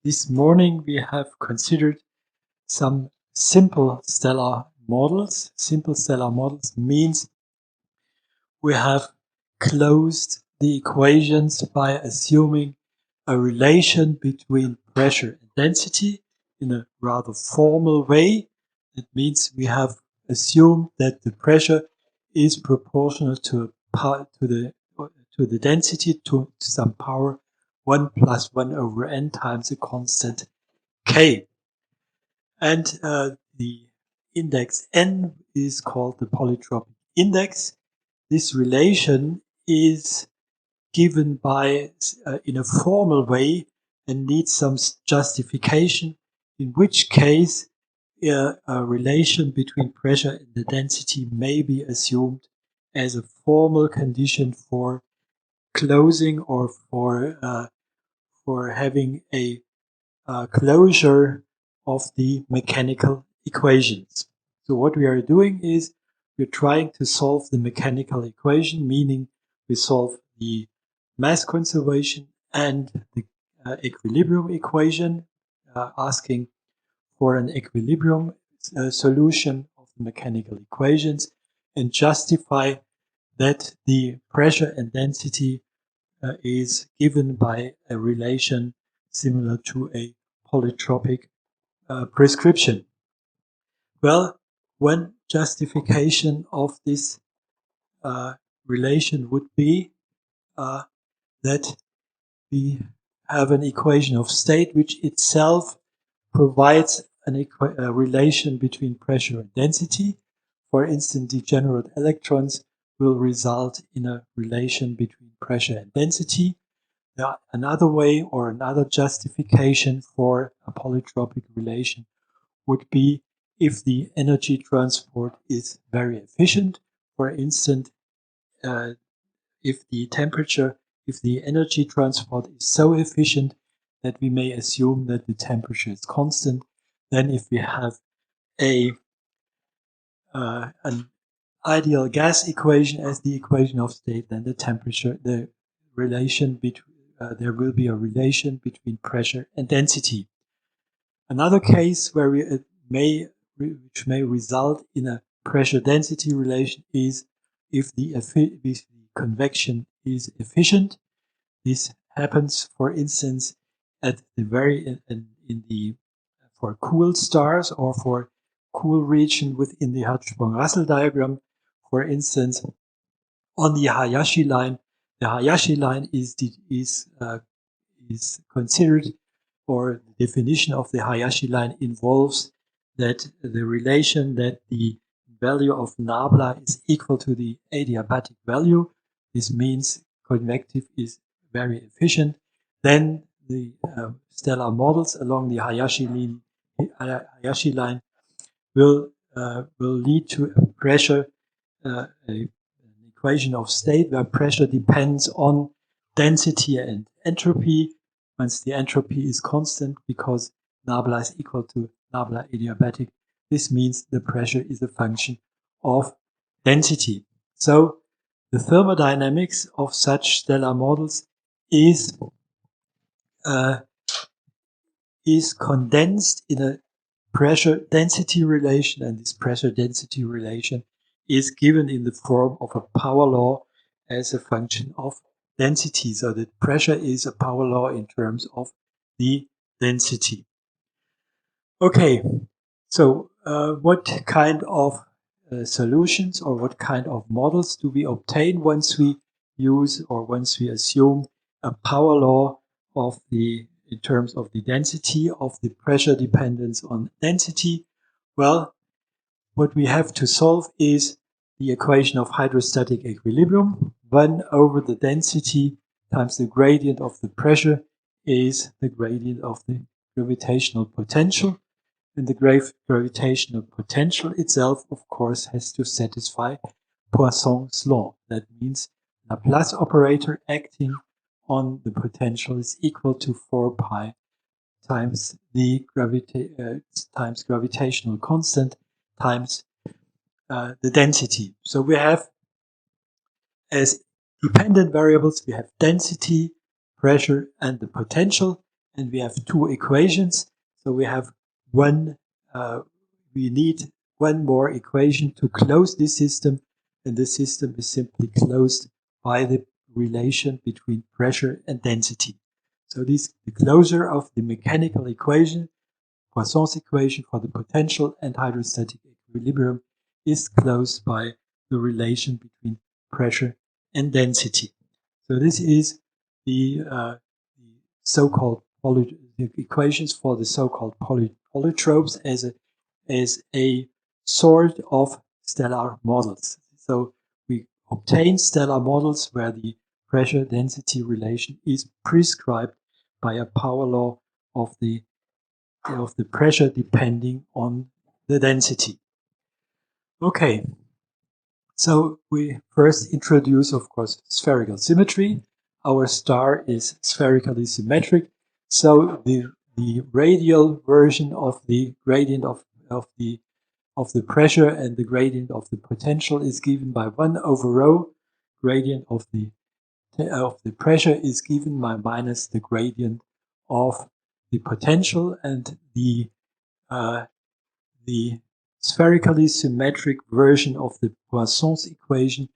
This morning we have considered some simple stellar models. Simple stellar models means we have closed the equations by assuming a relation between pressure and density in a rather formal way. It means we have assumed that the pressure is proportional to the density to some power 1 plus 1 over n times a constant k. And the index n is called the polytropic index. This relation is given by in a formal way and needs some justification, in which case a relation between pressure and the density may be assumed as a formal condition for closing or for having a closure of the mechanical equations. So what we are doing is we're trying to solve the mechanical equation, meaning we solve the mass conservation and the equilibrium equation, asking for an equilibrium solution of the mechanical equations, and justify that the pressure and density is given by a relation similar to a polytropic prescription. Well, one justification of this relation would be that we have an equation of state which itself provides a relation between pressure and density. For instance, degenerate electrons will result in a relation between pressure and density. Another way or another justification for a polytropic relation would be if the energy transport is very efficient. For instance, if the energy transport is so efficient that we may assume that the temperature is constant, then if we have an ideal gas equation as the equation of state, then the relation between there will be a relation between pressure and density. Another case where which may result in a pressure-density relation is if the convection is efficient. This happens, for instance, at the for cool stars or for cool region within the Hertzsprung-Russell diagram. For instance, on the Hayashi line, the Hayashi line is considered, or the definition of the Hayashi line involves that the relation that the value of nabla is equal to the adiabatic value. This means convective is very efficient. Then the stellar models along the Hayashi line will lead to a pressure, an equation of state where pressure depends on density and entropy. Once the entropy is constant, because nabla is equal to nabla adiabatic, this means the pressure is a function of density. So the thermodynamics of such stellar models is condensed in a pressure-density relation, and this pressure-density relation is given in the form of a power law as a function of density. So that pressure is a power law in terms of the density. Okay, so what kind of solutions or what kind of models do we obtain once we use or once we assume a power law of in terms of the density of the pressure dependence on density? Well, what we have to solve is the equation of hydrostatic equilibrium. 1 over the density times the gradient of the pressure is the gradient of the gravitational potential. And the gravitational potential itself, of course, has to satisfy Poisson's law. That means the Laplace operator acting on the potential is equal to 4 pi times the times gravitational constant times the density. So we have, as dependent variables, we have density, pressure, and the potential. and we have two equations. So we have one, we need one more equation to close this system, and the system is simply closed by the relation between pressure and density. So this, the closure of the mechanical equation, Poisson's equation for the potential and hydrostatic equilibrium, is closed by the relation between pressure and density. So this is the so-called the equations for the so-called polytropes as a sort of stellar models. So we obtain stellar models where the pressure-density relation is prescribed by a power law of the pressure depending on the density. Okay, so we first introduce, of course, spherical symmetry. Our star is spherically symmetric, so the radial version of the gradient of the pressure and the gradient of the potential is given by 1 over rho. Gradient of the pressure is given by minus the gradient of the potential, and the spherically symmetric version of the Poisson's equation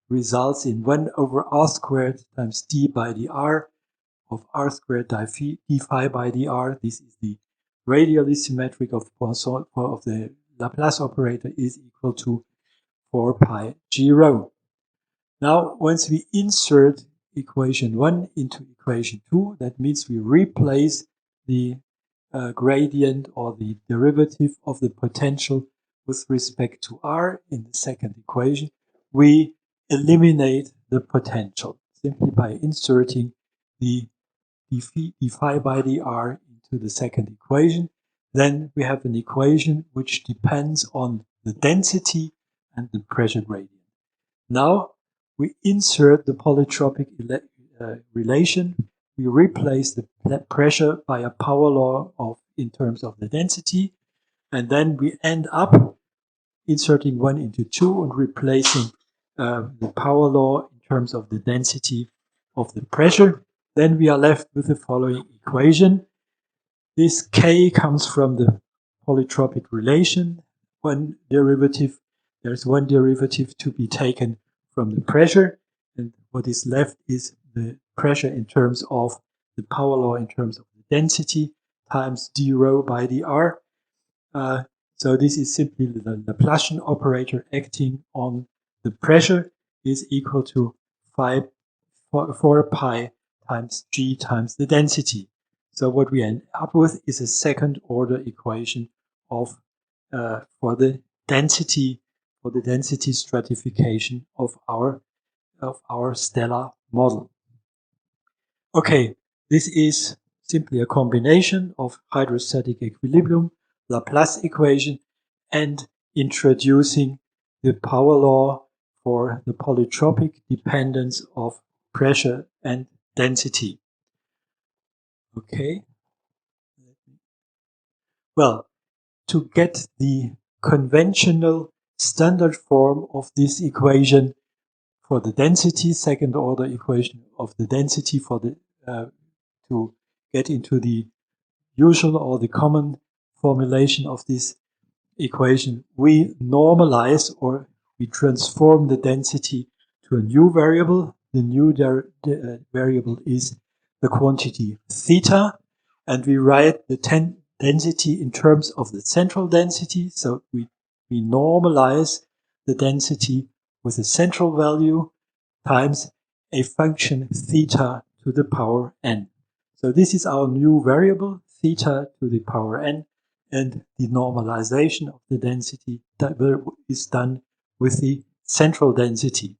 results in 1 over r squared times d by dr of r squared d phi by dr. This is the radially symmetric of Poisson of the Laplace operator is equal to 4 pi g rho. Now, once we insert equation 1 into equation 2, that means we replace the gradient or the derivative of the potential with respect to r in the second equation. We eliminate the potential simply by inserting the d phi by dr into the second equation. Then we have an equation which depends on the density and the pressure gradient. Now we insert the polytropic relation. We replace the pressure by a power law in terms of the density, and then we end up inserting 1 into 2 and replacing the power law in terms of the density of the pressure. Then we are left with the following equation. This K comes from the polytropic relation. There's one derivative to be taken from the pressure, and what is left is the pressure in terms of the power law in terms of the density times d rho by dr. So this is simply the Laplacian operator acting on the pressure is equal to 4 pi times g times the density. So what we end up with is a second order equation of for the density stratification of our stellar model. Okay, this is simply a combination of hydrostatic equilibrium, Laplace equation, and introducing the power law for the polytropic dependence of pressure and density. Okay. Well, to get the conventional standard form of this equation for the density, second order equation of the density for the to get into the usual or the common formulation of this equation, we normalize or we transform the density to a new variable. The new variable is the quantity theta, and we write the density in terms of the central density. So we normalize the density with a central value times a function theta to the power n. So this is our new variable, theta to the power n, and the normalization of the density that is done with the central density.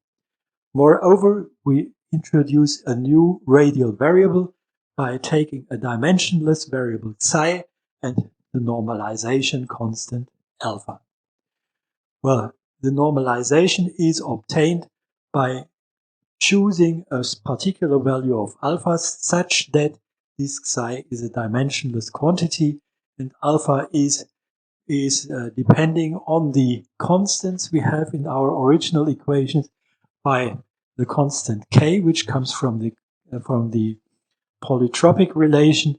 Moreover, we introduce a new radial variable by taking a dimensionless variable psi and the normalization constant alpha. Well, the normalization is obtained by choosing a particular value of alpha such that this psi is a dimensionless quantity, and alpha is depending on the constants we have in our original equations by the constant k, which comes from the polytropic relation,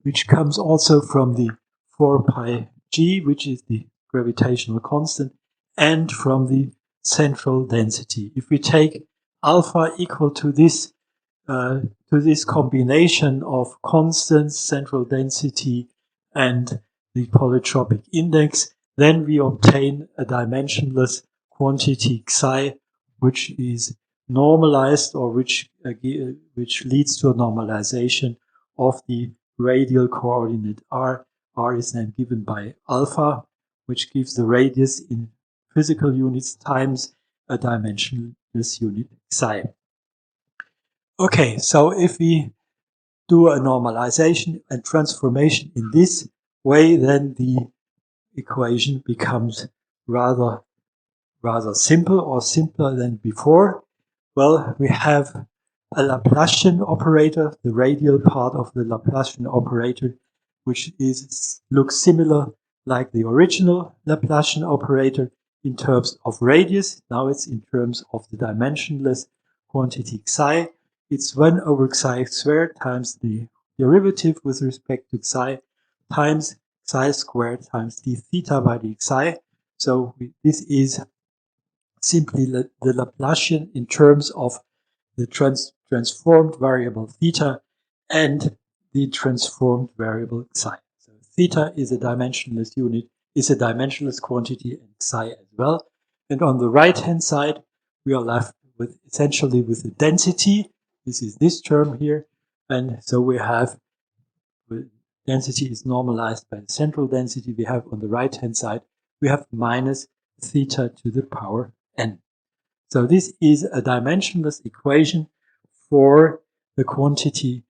which comes also from the 4 pi g, which is the gravitational constant, and from the central density. If we take alpha equal to this combination of constants, central density, and the polytropic index, then we obtain a dimensionless quantity xi, which is normalized, or which leads to a normalization of the radial coordinate r. R is then given by alpha, which gives the radius in physical units times a dimensionless unit xi. Okay, so if we do a normalization and transformation in this way, then the equation becomes rather simple, or simpler than before. Well, we have a Laplacian operator, the radial part of the Laplacian operator, which looks similar like the original Laplacian operator in terms of radius. Now it's in terms of the dimensionless quantity xi. It's 1 over xi squared times the derivative with respect to xi times xi squared times d theta by d xi. So this is simply the Laplacian in terms of the transformed variable theta and the transformed variable xi. So theta is a dimensionless unit, is a dimensionless quantity, and xi as well. And on the right-hand side, we are left with essentially with the density. This is this term here. And so we have density is normalized by the central density. We have on the right-hand side, we have minus theta to the power n. So this is a dimensionless equation for the quantity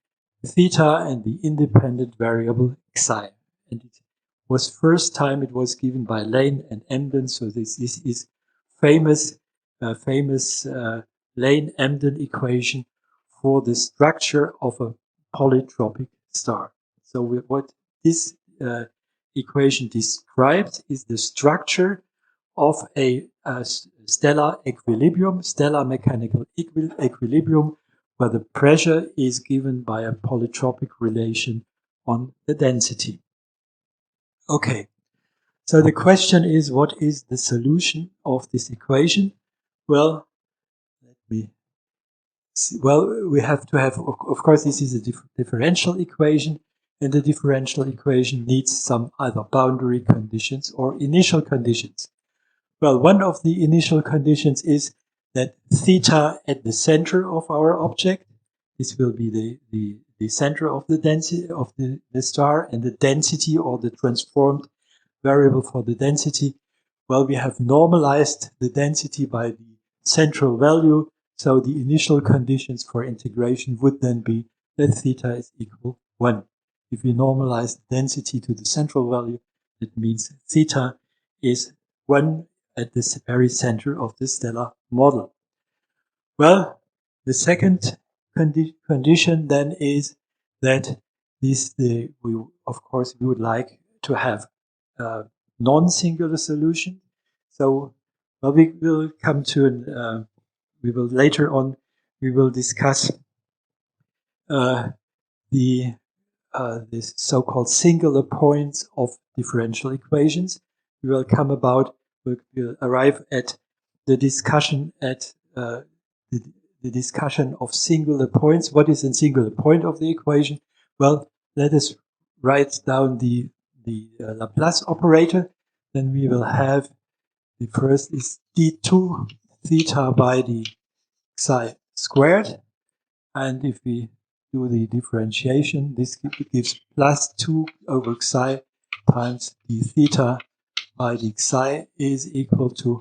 theta and the independent variable xi. And it was first time it was given by Lane and Emden. So this is famous Lane-Emden equation for the structure of a polytropic star. So what this equation describes is the structure of a stellar equilibrium, stellar mechanical equilibrium, where the pressure is given by a polytropic relation on the density. Okay, so the question is, what is the solution of this equation? Well, we have to have, of course, this is a differential equation, and the differential equation needs some either boundary conditions or initial conditions. Well, one of the initial conditions is that theta at the center of our object, this will be the center of the density of the star, and the density, or the transformed variable for the density. Well, we have normalized the density by the central value, so the initial conditions for integration would then be that theta is equal 1. If we normalize the density to the central value, that means theta is 1 at the very center of the stellar model. Well, the second condition then is that of course we would like to have non-singular solution. So, well, we will come to we will later on discuss this so-called singular points of differential equations. We will come about. We'll arrive at the discussion the discussion of singular points. What is a singular point of the equation? Well, let us write down the Laplace operator. Then we will have the first is d2 theta by the xi squared. And if we do the differentiation, this gives plus 2 over xi times d theta by d xi is equal to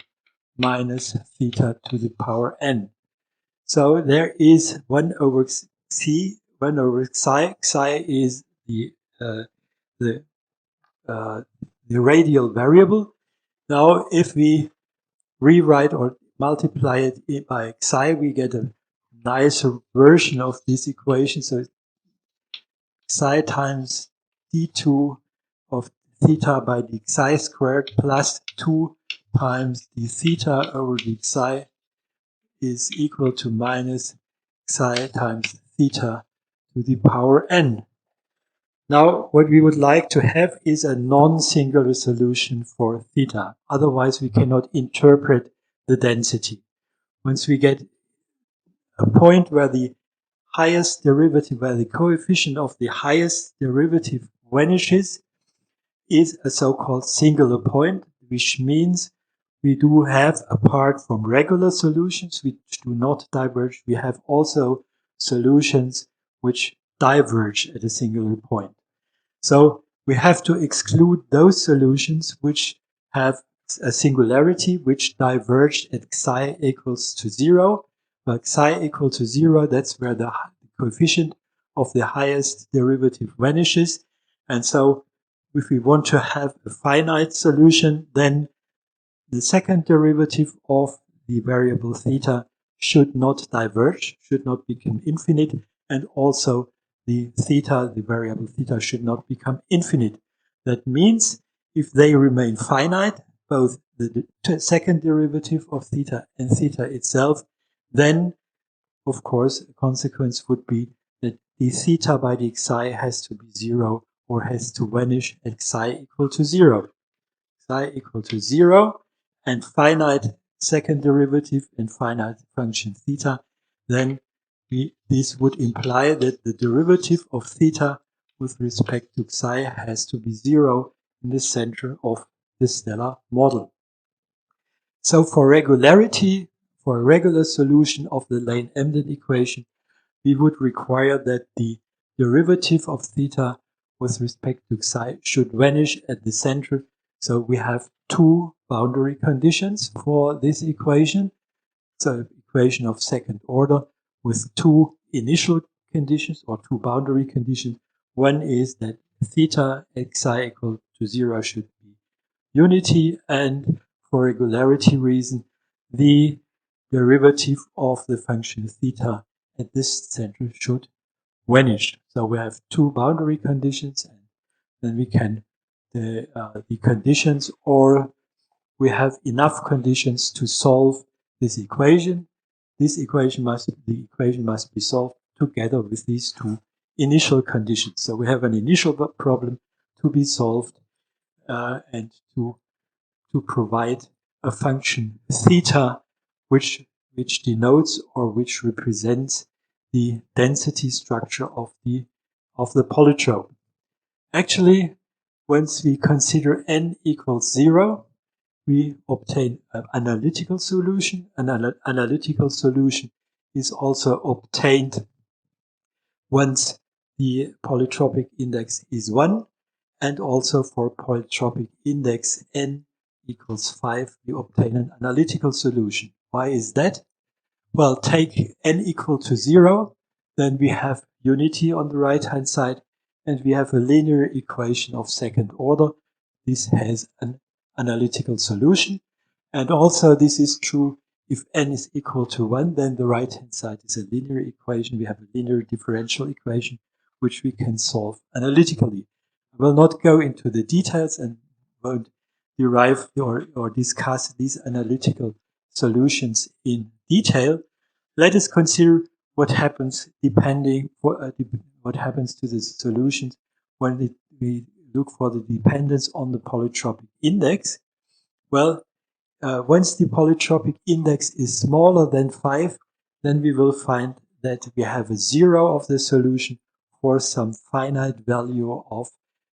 minus theta to the power n. So there is 1 over c, 1 over xi. Xi is the radial variable. Now, if we rewrite or multiply it by xi, we get a nicer version of this equation. So xi times d2 of theta by d xi squared plus 2 times d theta over d xi is equal to minus xi times theta to the power n. Now, what we would like to have is a non-singular solution for theta. Otherwise, we cannot interpret the density. Once we get a point where the highest derivative, where the coefficient of the highest derivative vanishes, is a so-called singular point, which means we do have, apart from regular solutions which do not diverge, we have also solutions which diverge at a singular point. So we have to exclude those solutions which have a singularity which diverged at psi equals to 0. But psi equal to 0, that's where the coefficient of the highest derivative vanishes. And so if we want to have a finite solution, then the second derivative of the variable theta should not diverge, should not become infinite, and also the theta, the variable theta, should not become infinite. That means if they remain finite, both the second derivative of theta and theta itself, then, of course, a consequence would be that the theta by the psi has to be 0 or has to vanish at psi equal to 0. Psi equal to 0 and finite second derivative and finite function theta, then this would imply that the derivative of theta with respect to psi has to be 0 in the center of the stellar model. So for regularity, for a regular solution of the Lane-Emden equation, we would require that the derivative of theta with respect to psi should vanish at the center. So we have two boundary conditions for this equation. So equation of second order with two initial conditions or two boundary conditions. One is that theta at psi equal to 0 should be unity, and for regularity reason, the derivative of the function theta at this center should vanish. So we have two boundary conditions, and then we can the conditions, or we have enough conditions to solve this equation. The equation must be solved together with these two initial conditions. So we have an initial problem to be solved and to provide a function theta which denotes or which represents the density structure of the polytrope. Actually, once we consider n equals 0, we obtain an analytical solution. An analytical solution is also obtained once the polytropic index is 1, and also for polytropic index n equals 5, we obtain an analytical solution. Why is that? Well, take n equal to 0, then we have unity on the right-hand side, and we have a linear equation of second order. This has an analytical solution. And also this is true if n is equal to 1, then the right-hand side is a linear equation. We have a linear differential equation, which we can solve analytically. I will not go into the details and won't derive or discuss these analytical solutions in detail. Let us consider what happens what happens to the solutions when we look for the dependence on the polytropic index. Well, once the polytropic index is smaller than 5, then we will find that we have a 0 of the solution for some finite value of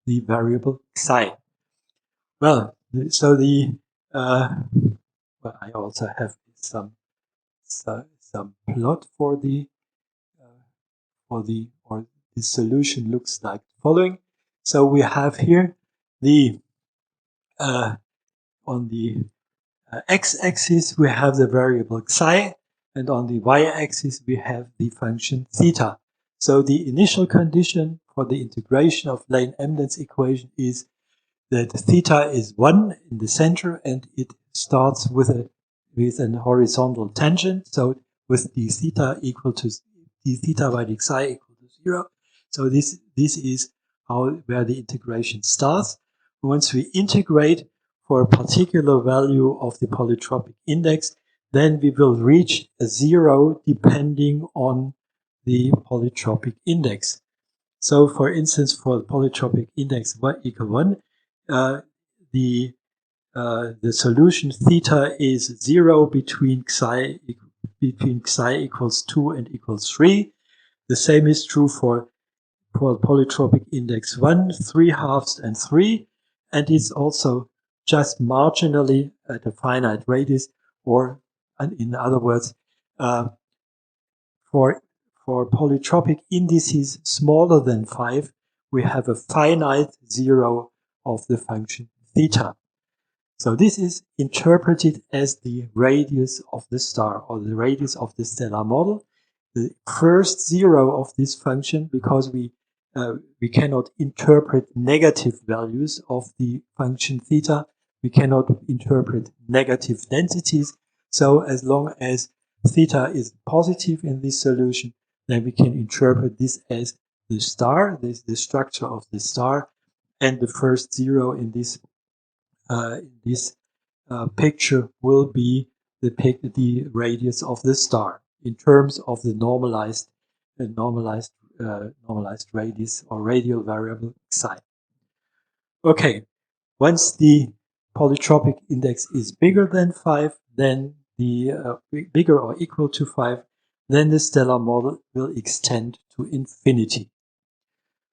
the variable psi. Well, so I also have some plot for the solution looks like the following. So we have here the on the x-axis we have the variable psi, and on the y-axis we have the function theta. So the initial condition for the integration of Lane-Emden's equation is that theta is 1 in the center, and it starts with an horizontal tangent. So with the theta equal to the theta by the psi equal to 0. So this is where the integration starts. Once we integrate for a particular value of the polytropic index, then we will reach a 0 depending on the polytropic index. So, for instance, for the polytropic index equal 1, the solution theta is 0 between xi equals 2 and equals 3. The same is true for polytropic index 1, 3/2 and 3, and it's also just marginally at a finite radius, or in other words, for polytropic indices smaller than 5, we have a finite zero of the function theta. So this is interpreted as the radius of the star, or the radius of the stellar model. The first zero of this function, because we cannot interpret negative values of the function theta, we cannot interpret negative densities. So as long as theta is positive in this solution, then we can interpret this as the star, the structure of the star, and the first zero in this picture will be the radius of the star in terms of the normalized radius or radial variable psi. Okay, once the polytropic index is bigger than 5, then bigger or equal to 5, then the stellar model will extend to infinity.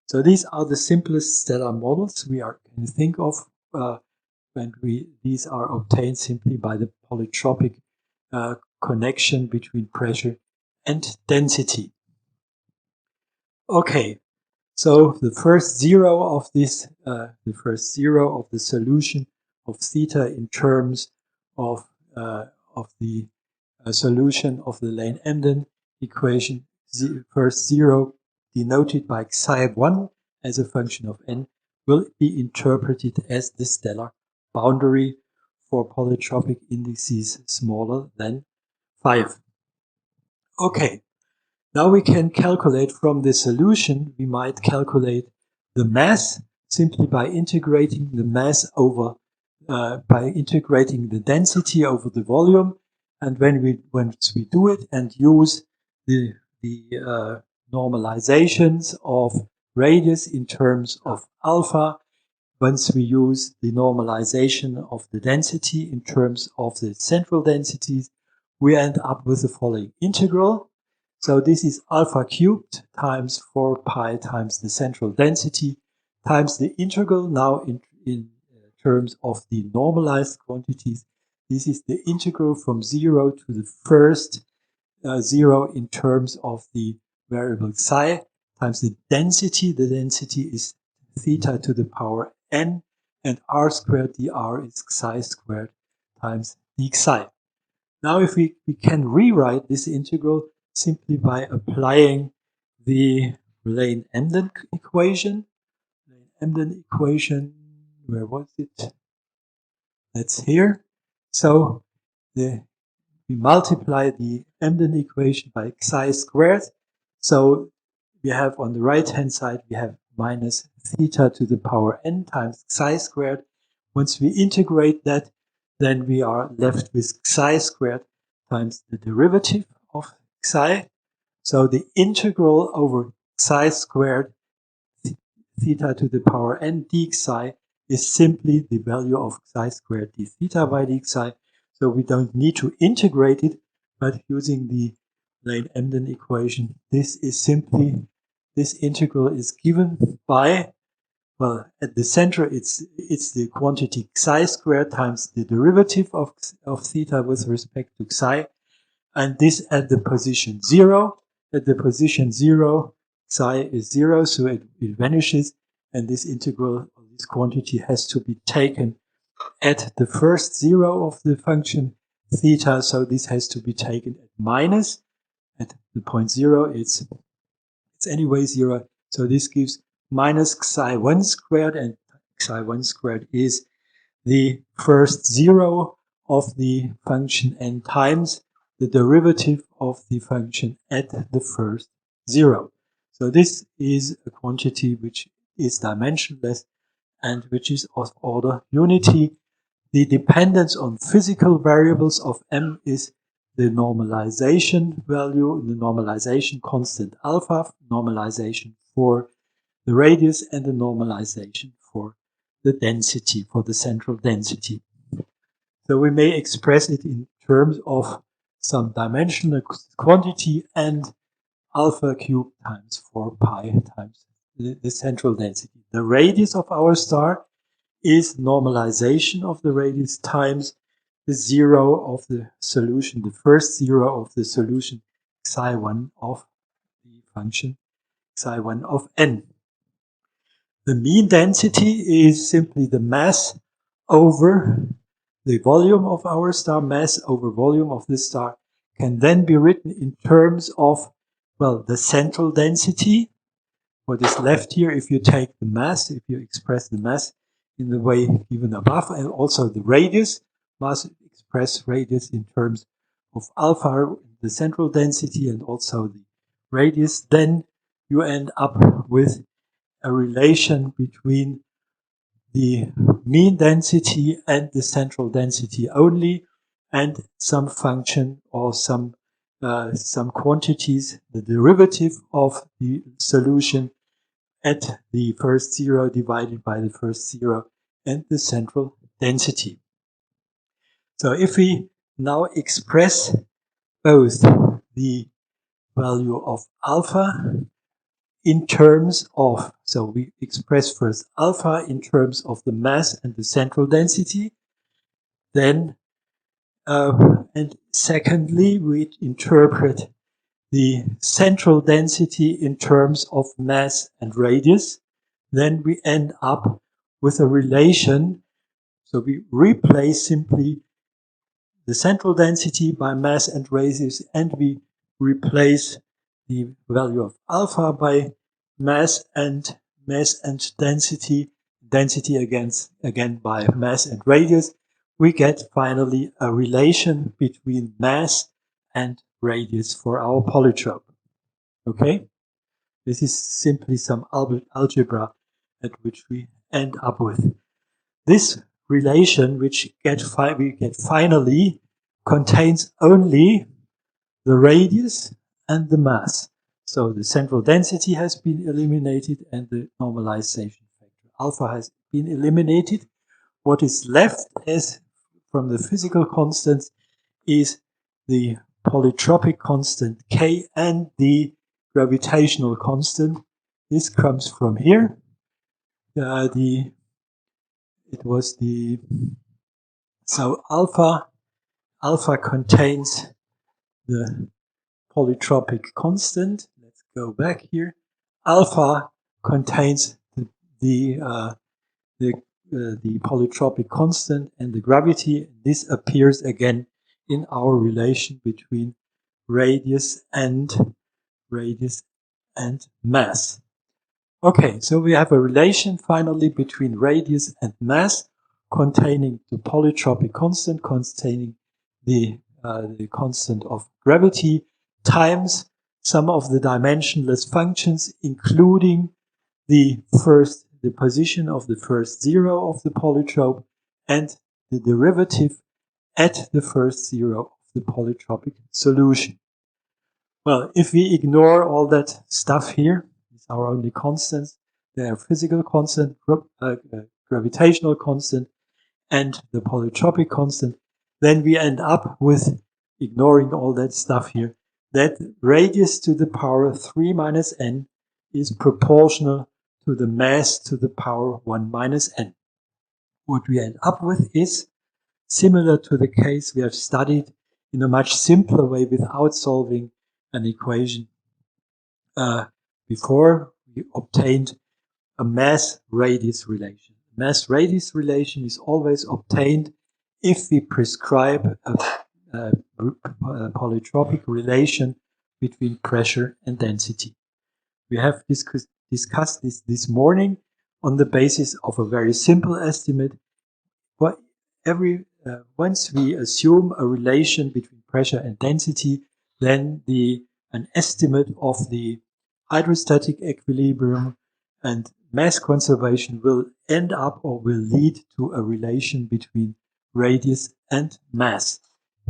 So these are the simplest stellar models we can think of. These are obtained simply by the polytropic connection between pressure and density. Okay, so the first zero of this, the solution of theta in terms of the solution of the Lane-Emden equation, first zero denoted by psi1 as a function of n, will be interpreted as the stellar boundary for polytropic indices smaller than 5. Okay, now we can calculate from the solution, we might calculate the mass simply by integrating the mass over, by integrating the density over the volume. And once we do it and use the normalizations of radius in terms of alpha, once we use the normalization of the density in terms of the central densities, we end up with the following integral. So this is alpha cubed times 4 pi times the central density times the integral now in terms of the normalized quantities. This is the integral from 0 to the first 0 in terms of the variable psi times the density. The density is theta to the power n, and r squared dr is psi squared times d psi. Now if we can rewrite this integral simply by applying the Lane-Emden equation. Lane-Emden equation, where was it? That's here. So we multiply the Emden equation by psi squared. So we have on the right hand side, we have minus theta to the power n times psi squared. Once we integrate that, then we are left with psi squared times the derivative of psi. So the integral over psi squared theta to the power n d psi is simply the value of psi squared d theta by d psi. So we don't need to integrate it, but using the Lane-Emden equation, this integral is given by, well, at the center it's the quantity psi squared times the derivative of theta with respect to psi, and this at the position 0. At the position 0, psi is 0, so it vanishes, and this integral, this quantity has to be taken at the first 0 of the function theta, so this has to be taken at minus. At the point 0, it's anyway 0, so this gives minus psi1 squared, and psi1 squared is the first 0 of the function n times the derivative of the function at the first 0. So this is a quantity which is dimensionless and which is of order unity. The dependence on physical variables of m is the normalization value, the normalization constant alpha, normalization for the radius, and the normalization for the density, for the central density. So we may express it in terms of some dimensional quantity and alpha cubed times 4 pi times the central density. The radius of our star is normalization of the radius times the zero of the solution, the first zero of the solution psi1 of the function psi1 of n. The mean density is simply the mass over the volume of our star. Mass over volume of the star can then be written in terms of, well, the central density. What is left here, if you take the mass, if you express the mass in the way given above, and also the radius, must express radius in terms of alpha, the central density, and also the radius, then you end up with a relation between the mean density and the central density only, and some function or some quantities, the derivative of the solution at the first zero divided by the first zero and the central density. So if we now express both the value of alpha in terms of, so we express first alpha in terms of the mass and the central density, then and secondly we interpret the central density in terms of mass and radius, then we end up with a relation. So we replace simply the central density by mass and radius, and we replace the value of alpha by mass and density again by mass and radius. We get finally a relation between mass and radius for our polytrope. Okay? This is simply some algebra at which we end up with. This relation, which we get finally, contains only the radius and the mass. So the central density has been eliminated and the normalization factor alpha has been eliminated. What is left as from the physical constants is the polytropic constant K and the gravitational constant. This comes from here. So alpha contains the polytropic constant. Let's go back here. Alpha contains the polytropic constant and the gravity. This appears again in our relation between radius and mass. Okay, so we have a relation finally between radius and mass containing the polytropic constant, containing the constant of gravity, times some of the dimensionless functions, including the position of the first zero of the polytrope and the derivative at the first zero of the polytropic solution. Well, if we ignore all that stuff here, it's our only constants. They are physical constant, gravitational constant, and the polytropic constant. Then we end up with, ignoring all that stuff here, that radius to the power 3 minus n is proportional to the mass to the power 1 minus n. What we end up with is similar to the case we have studied in a much simpler way without solving an equation. Before we obtained a mass-radius relation. Mass-radius relation is always obtained if we prescribe a polytropic relation between pressure and density. We have discussed this morning on the basis of a very simple estimate. Once we assume a relation between pressure and density, then an estimate of the hydrostatic equilibrium and mass conservation will end up or will lead to a relation between radius and mass.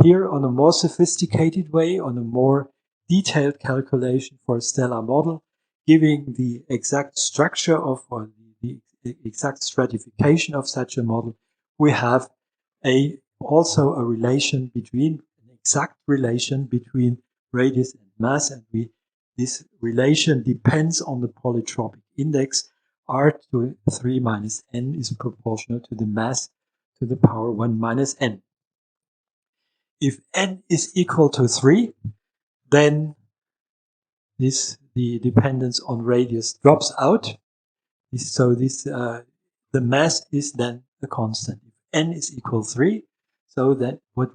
here on a more sophisticated way, on a more detailed calculation for a stellar model, giving the exact structure of or the exact stratification of such a model, we have also a relation between an exact relation between radius and mass, and this relation depends on the polytropic index. R to 3 minus n is proportional to the mass to the power 1 minus n. If n is equal to 3, then the dependence on radius drops out. So the mass is then a constant. If n is equal to 3, so then what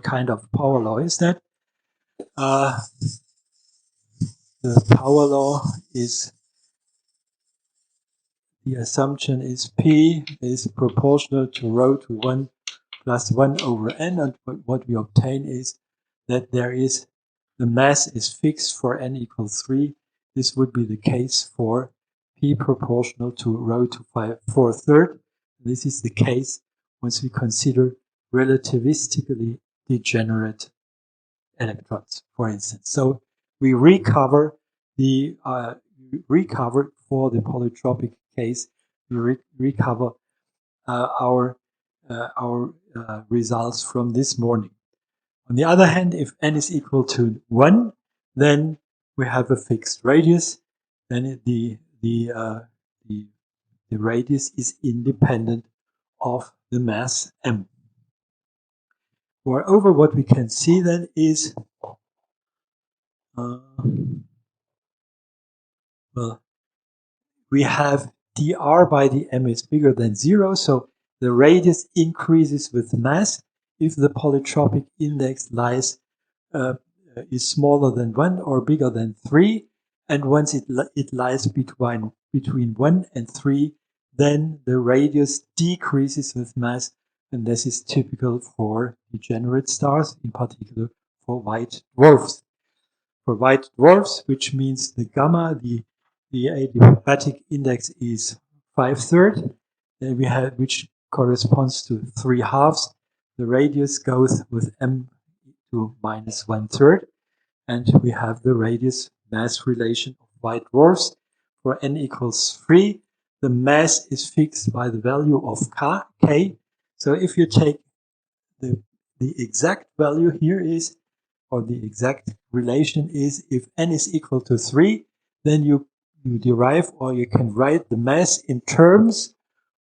kind of power law is that? The power law is, the assumption is P is proportional to rho to 1 plus 1 over n, and what we obtain is that the mass is fixed for n equals 3. This would be the case for P proportional to rho to 4/3. This is the case once we consider relativistically degenerate electrons, for instance. So we recover for the polytropic case, we recover our results from this morning. On the other hand, if n is equal to 1, then we have a fixed radius. Then the radius is independent of the mass m. Moreover, what we can see then is well, we have dr by dm is bigger than 0, so the radius increases with mass if the polytropic index is smaller than 1 or bigger than 3, and once it lies between 1 and 3, then the radius decreases with mass, and this is typical for degenerate stars, in particular for white dwarfs. For white dwarfs, which means the gamma, the adiabatic index is 5/3, which corresponds to 3/2. The radius goes with m to minus 1/3, and we have the radius mass relation of white dwarfs. For n equals 3, the mass is fixed by the value of k. So if you take the exact value here is, or the exact relation is, if n is equal to 3, then you derive, or you can write the mass in terms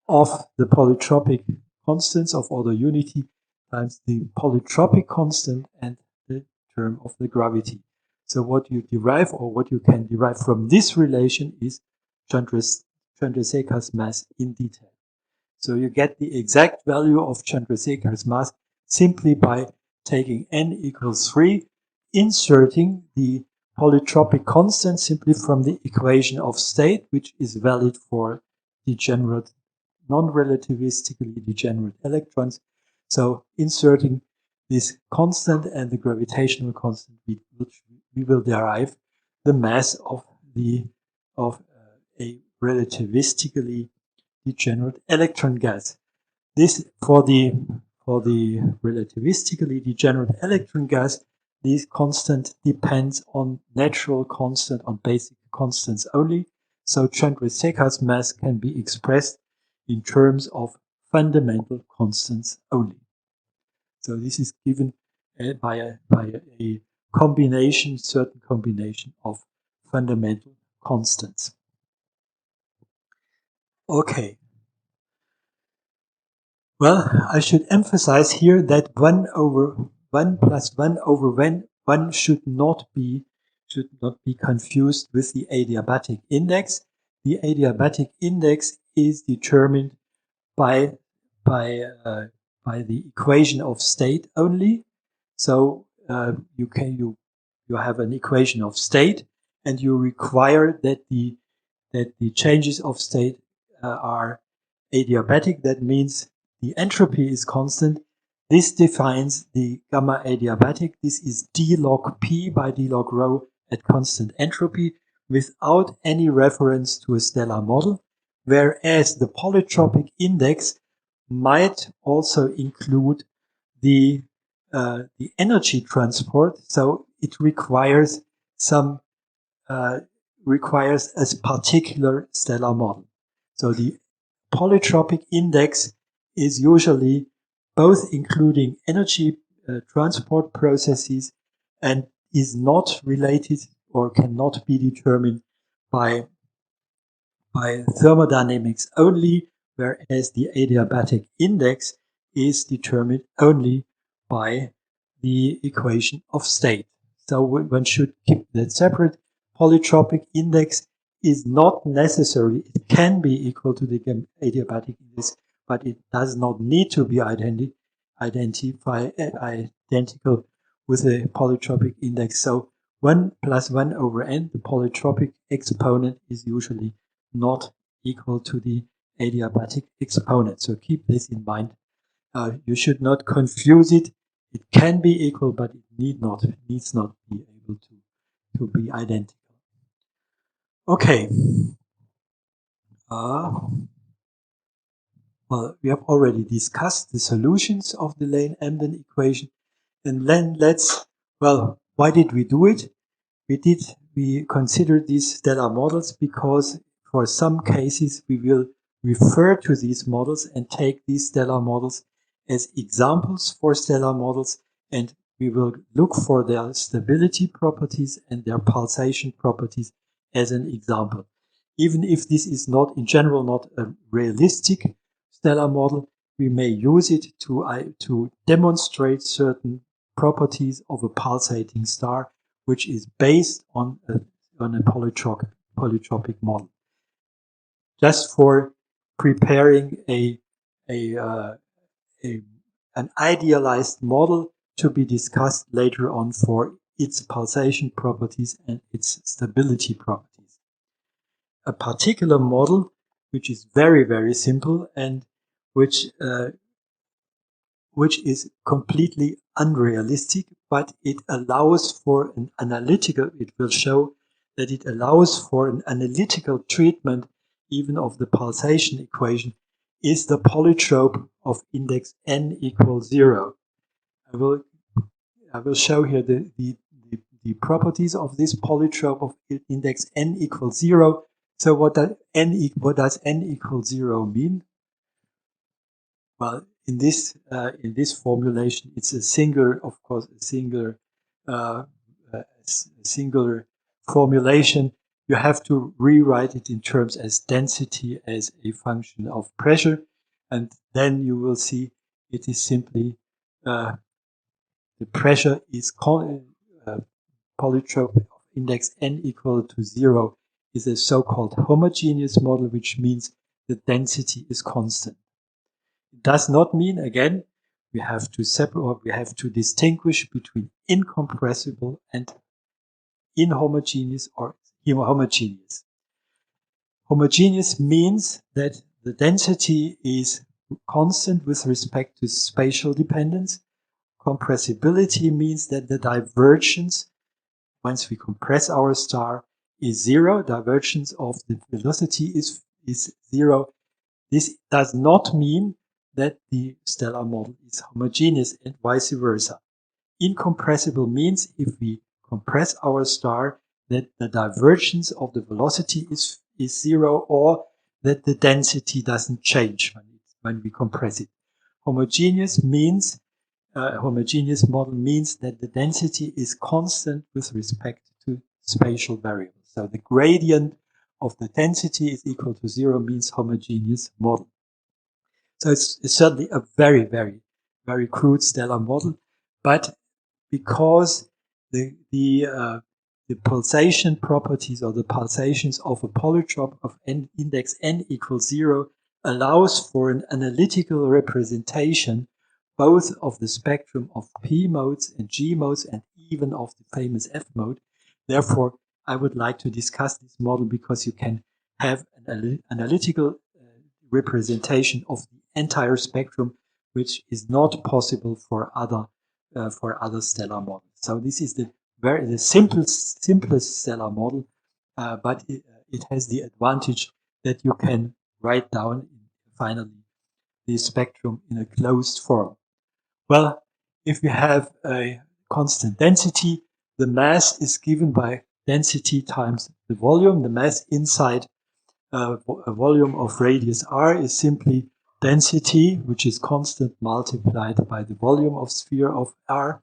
of the polytropic constants of order unity times the polytropic constant and the term of the gravity. So what you derive, or what you can derive from this relation, is Chandrasekhar's mass in detail. So you get the exact value of Chandrasekhar's mass simply by taking n equals 3, inserting the polytropic constant simply from the equation of state, which is valid for degenerate, non-relativistically degenerate electrons. So inserting this constant and the gravitational constant, we will derive the mass of a relativistically degenerate electron gas. This for the relativistically degenerate electron gas, this constant depends on natural constant, on basic constants only. So Chandrasekhar's mass can be expressed in terms of fundamental constants only. So this is given by a combination, certain combination of fundamental constants. Okay. Well, I should emphasize here that 1 over 1 plus 1 over 1 should not be confused with the adiabatic index. The adiabatic index is determined by the equation of state only. So you have an equation of state, and you require that the changes of state are adiabatic. That means the entropy is constant. This defines the gamma adiabatic. This is d log p by d log rho at constant entropy without any reference to a stellar model, whereas the polytropic index might also include the the energy transport, so it requires some requires a particular stellar model. So the polytropic index is usually both including energy transport processes and is not related or cannot be determined by thermodynamics only, whereas the adiabatic index is determined only by the equation of state. So one should keep that separate. Polytropic index is not necessary. It can be equal to the adiabatic index, but it does not need to be identical with the polytropic index. So 1 plus 1 over n, the polytropic exponent, is usually not equal to the adiabatic exponent. So keep this in mind. You should not confuse it. It can be equal, but it needs not be able to be identical. Okay. Well, we have already discussed the solutions of the Lane-Emden equation. And then why did we do it? We considered these stellar models because for some cases we will refer to these models and take these stellar models as examples for stellar models, and we will look for their stability properties and their pulsation properties as an example. Even if this is not, in general, not a realistic stellar model, we may use it to demonstrate certain properties of a pulsating star, which is based on a polytropic model. Just for preparing an idealized model to be discussed later on for its pulsation properties and its stability properties. A particular model, which is very, very simple and which is completely unrealistic, but it allows for an analytical, it will show that it allows for an analytical treatment even of the pulsation equation, is the polytrope of index n equals 0. I will show here the properties of this polytrope of index n equals 0. So what does n equals 0 mean? Well, in this formulation, it's a singular, of course, a singular formulation. You have to rewrite it in terms as density as a function of pressure, and then you will see it is simply the pressure is polytrope of index n equal to 0 is a so-called homogeneous model, which means the density is constant. It does not mean, again, we have to separate, or we have to distinguish between incompressible and inhomogeneous or homogeneous. Homogeneous means that the density is constant with respect to spatial dependence. Compressibility means that the divergence, once we compress our star, is 0. Divergence of the velocity is 0. This does not mean that the stellar model is homogeneous and vice versa. Incompressible means if we compress our star, that the divergence of the velocity is 0, or that the density doesn't change when we compress it. Homogeneous model means that the density is constant with respect to spatial variables. So the gradient of the density is equal to 0 means homogeneous model. So it's certainly a very, very, very crude stellar model, but because the pulsation properties or the pulsations of a polytrope of index n equals 0 allows for an analytical representation both of the spectrum of P modes and G modes and even of the famous F mode. Therefore, I would like to discuss this model because you can have an analytical representation of the entire spectrum, which is not possible for other stellar models. So this is the simplest stellar model, but it has the advantage that you can write down finally the spectrum in a closed form. Well, if we have a constant density, the mass is given by density times the volume. The mass inside a volume of radius r is simply density, which is constant, multiplied by the volume of sphere of r.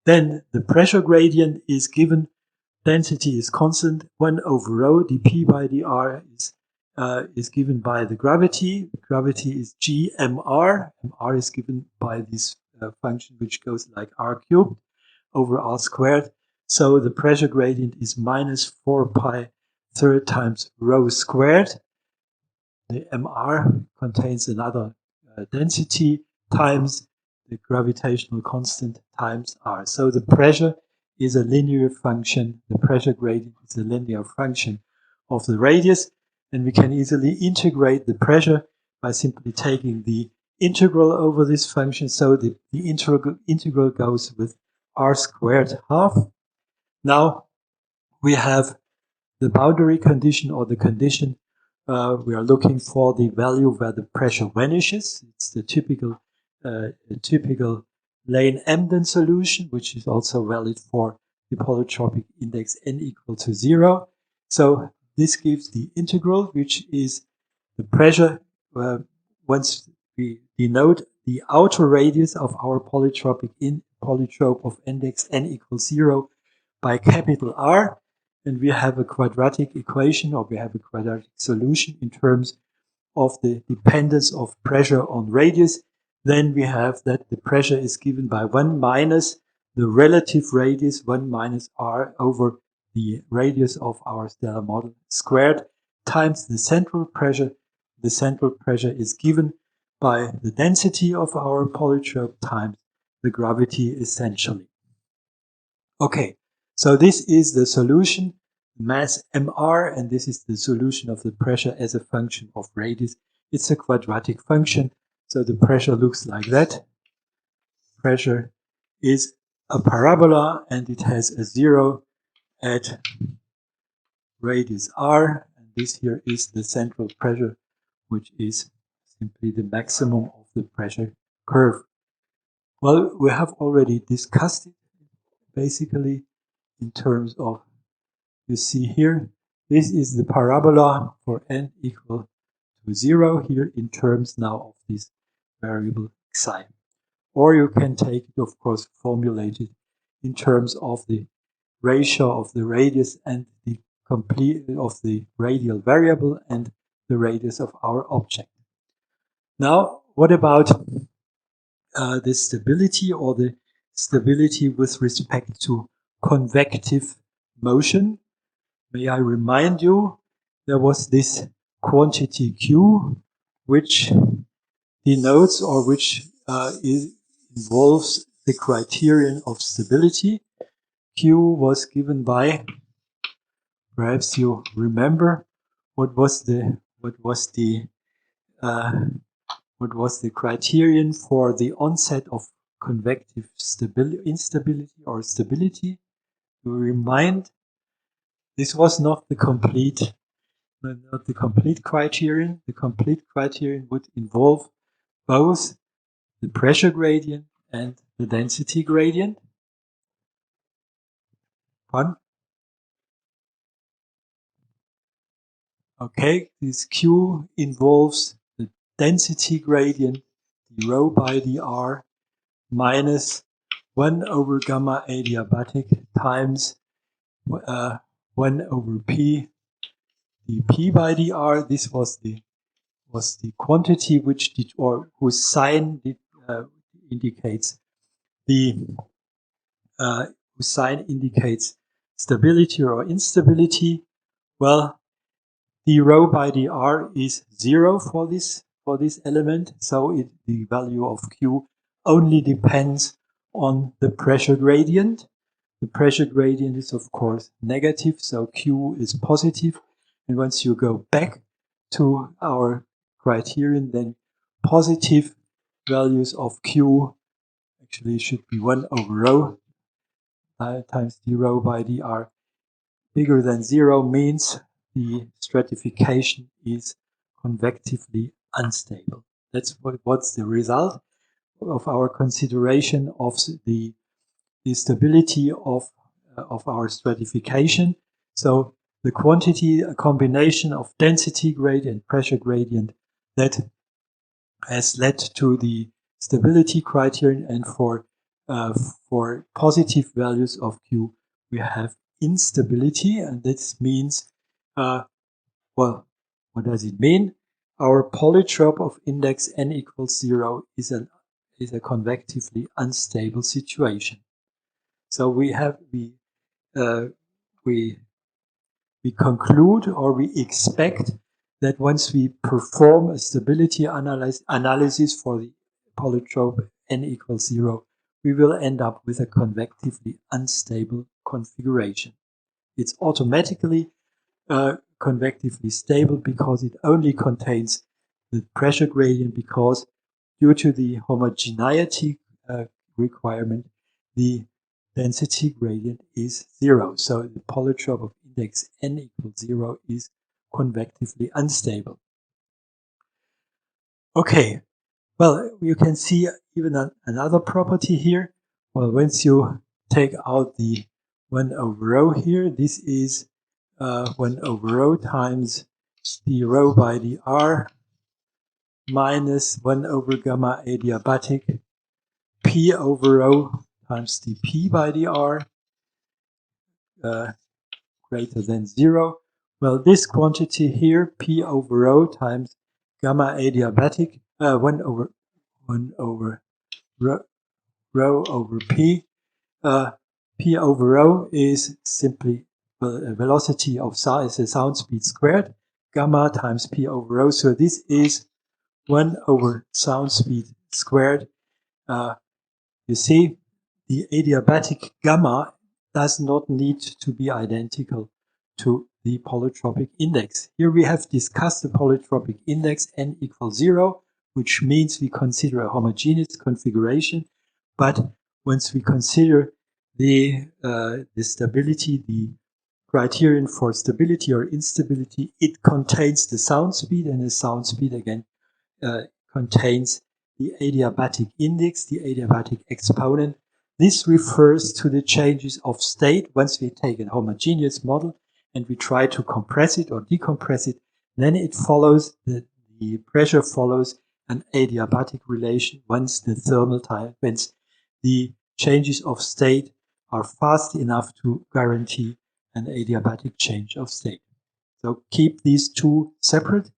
Then the pressure gradient is given, density is constant, 1 over rho, dp by dr is given by the gravity. Gravity is g mr. Mr is given by this function which goes like r cubed over r squared. So the pressure gradient is minus 4 pi third times rho squared. The mr contains another density times the gravitational constant times r. So the pressure is a linear function. The pressure gradient is a linear function of the radius, and we can easily integrate the pressure by simply taking the integral over this function. So the integral goes with r squared half. Now we have the boundary condition, or the condition we are looking for the value where the pressure vanishes. It's the typical Lane-Emden solution, which is also valid for the polytropic index n equal to 0. So this gives the integral, which is the pressure once we denote the outer radius of our polytrope of index n equals 0 by capital R. And we have a quadratic equation, or we have a quadratic solution in terms of the dependence of pressure on radius. Then we have that the pressure is given by 1 minus the relative radius, 1 minus r over the radius of our stellar model squared, times the central pressure. The central pressure is given by the density of our polytrope times the gravity, essentially. Okay. So this is the solution, mass mr, and this is the solution of the pressure as a function of radius. It's a quadratic function, so the pressure looks like that. Pressure is a parabola, and it has a 0 at radius r, and this here is the central pressure, which is simply the maximum of the pressure curve. Well, we have already discussed it, basically, in terms of, you see here, this is the parabola for n equal to 0 here in terms now of this variable xi. Or you can take it, of course, formulate it in terms of the ratio of the radius and the complete of the radial variable and the radius of our object. Now, what about the stability, or the stability with respect to convective motion? May I remind you, there was this quantity Q, which denotes, or which involves the criterion of stability. Q was given by, perhaps you remember, what was the criterion for the onset of convective instability or stability? To remind, this was not the complete criterion. The complete criterion would involve both the pressure gradient and the density gradient. One. Okay, this Q involves the density gradient, d rho by dr, minus 1 over gamma adiabatic times 1 over p dp by dr. This was the quantity which did, or whose sign indicates whose sign indicates stability or instability. Well, d rho by dr is 0 for this element, so the value of Q only depends on the pressure gradient. The pressure gradient is, of course, negative, so Q is positive. And once you go back to our criterion, then positive values of Q actually should be 1 over rho times d rho by dr. Bigger than 0 means the stratification is convectively unstable. That's what's the result. of our consideration of the stability of our stratification. So the quantity, a combination of density gradient, pressure gradient, that has led to the stability criterion, and for positive values of Q, we have instability, and this means, well, what does it mean? Our polytrop of index n equals 0 is a convectively unstable situation. So we conclude, or we expect, that once we perform a stability analysis for the polytrope n equals 0, we will end up with a convectively unstable configuration. It's automatically convectively stable because it only contains the pressure gradient, because due to the homogeneity requirement, the density gradient is 0. So the polytrope of index n equals 0 is convectively unstable. Okay, well, you can see even another property here. Well, once you take out the 1 over rho here, this is 1 over rho times the rho by the r minus 1 over gamma adiabatic p over rho times the p by the r greater than 0. Well, this quantity here, p over rho times gamma adiabatic, 1 over rho over p. P over rho is simply the velocity of sound, is the sound speed squared, gamma times p over rho. So this is 1 over sound speed squared. You see, the adiabatic gamma does not need to be identical to the polytropic index. Here we have discussed the polytropic index n equals 0, which means we consider a homogeneous configuration. But once we consider the stability, the criterion for stability or instability, it contains the sound speed, and the sound speed again contains the adiabatic index, the adiabatic exponent. This refers to the changes of state. Once we take a homogeneous model and we try to compress it or decompress it, then it follows, the pressure follows an adiabatic relation once the thermal time, once the changes of state are fast enough to guarantee an adiabatic change of state. So keep these two separate.